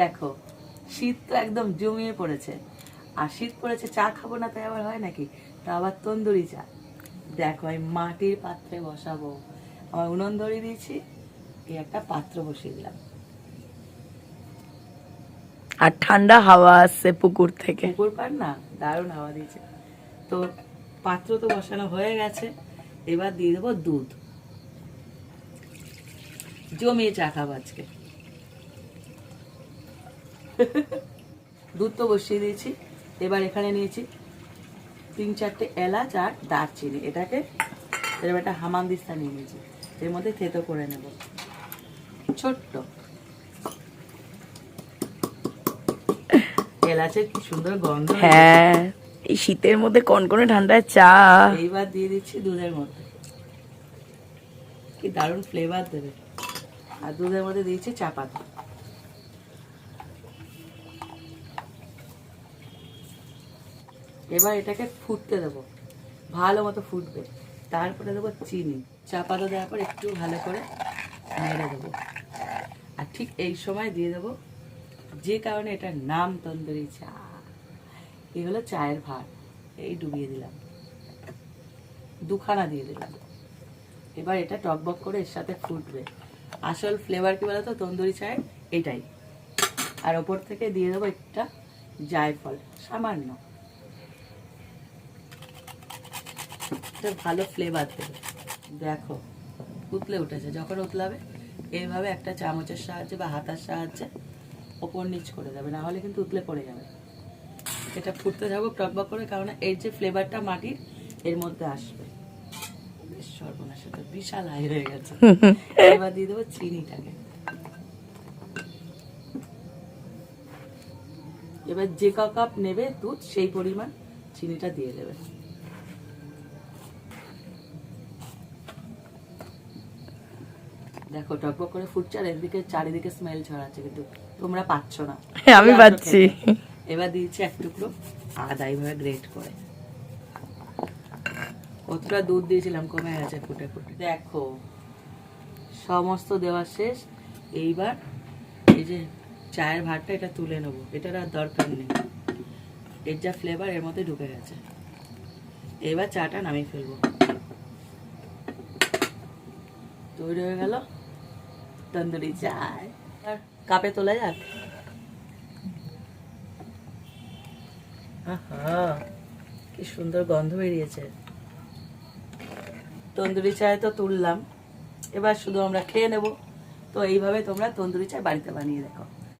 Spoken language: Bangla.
দেখো শীত তো একদম জমিয়ে পড়েছে, আর শীত পড়েছে চা খাবো না তাই আবার হয় নাকি, তা আবার তন্দুরি চা। দেখো আমি মাটির পাত্রে বসাবো, আমার উনুন ধরিয়ে দিয়েছি, এই একটা পাত্র বসিয়ে দিলাম, আর ঠান্ডা হাওয়া আসছে পুকুর থেকে। পুকুর পার না, দারুণ হাওয়া দিয়েছে। তো পাত্র তো বসানো হয়ে গেছে, এবার দিয়ে দেবো দুধ, জমিয়ে চা খাবো আজকে। দুধ তো বসিয়ে দিয়েছি, এবার এখানে নিয়েছি 3-4টে এলাচ আর দারচিনি, এটাকে এবার একটা হামানদিস্তা নিয়ে নিয়েছি, এর মধ্যে থেতো করে নেব ছোট্ট। এলাচের কি সুন্দর গন্ধ। হ্যাঁ, এই শীতের মধ্যে কনকনে ঠান্ডায় চা। এইবার দিয়ে দিচ্ছি দুধের মধ্যে, কি দারুণ ফ্লেভার দেবে। আর দুধের মধ্যে দিয়েছি চা পাতা। এবার এটাকে ফুটতে দেবো, ভালো মতো ফুটবে, তারপরে দেবো চিনি, চা পাতা দেওয়ার পর একটু ভালো করে নেড়ে দেবো। আর ঠিক এই সময় দিয়ে দেবো, যে কারণে এটার নাম তন্দুরি চা, এই হলো চায়ের ভাত, এই ডুবিয়ে দিলাম, 2খানা দিয়ে দিলাম। এবার এটা টকবক করে এর সাথে ফুটবে। আসল ফ্লেভার কি বলতো তন্দুরি চায়ের এটাই। আর ওপর থেকে দিয়ে দেবো একটা জায়ফল সামান্য, এটা ভালো ফ্লেভার দেবে। দেখো উতলে উঠেছে, যখন উতলাবে এইভাবে একটা চামচের সাহায্যে বা হাতার সাহায্যে ওপর নিচ করে দেবে, না হলে কিন্তু উতলে পড়ে যাবে। এটা ফুটতে থাকুক টকবক করে, কারণ এর যে ফ্লেভারটা মাটির এর মধ্যে আসবে। সর্বনাশ, এটা বিশাল হাই হয়ে গেছে। এবার দিয়ে দেবো চিনিটাকে, এবার যে কাপ নেবে দুধ সেই পরিমাণ চিনিটা দিয়ে দেবে। দেখো টকবক করে ফুটছে, আর এদিকে চারিদিকে স্মেল ছড়াচ্ছে, কিন্তু তোমরা পাচ্ছ না, আমি পাচ্ছি। এবার দিয়েছি এক টুকরো আদা এইভাবে গ্রেট করে। কতটা দুধ দিয়েছিলাম, কমে গেছে ফুটে ফুটে। দেখো সমস্ত দেওয়া শেষ, এইবার এই যে চায়ের ভাতটা এটা তুলে নেবো, এটার আর দরকার নেই, এর যা ফ্লেভার এর মধ্যে ঢুকে গেছে। এবার চাটা নামিয়ে ফেলবো, তৈরি হয়ে গেল তন্দুরি চায়। আর কাপে তোলা যাক। আহা কি সুন্দর গন্ধ বেরিয়েছে। তন্দুরি চায় তো তুললাম, এবার শুধু আমরা খেয়ে নেব। তো এইভাবে তোমরা তন্দুরি চায় বাড়িতে বানিয়ে দেখো।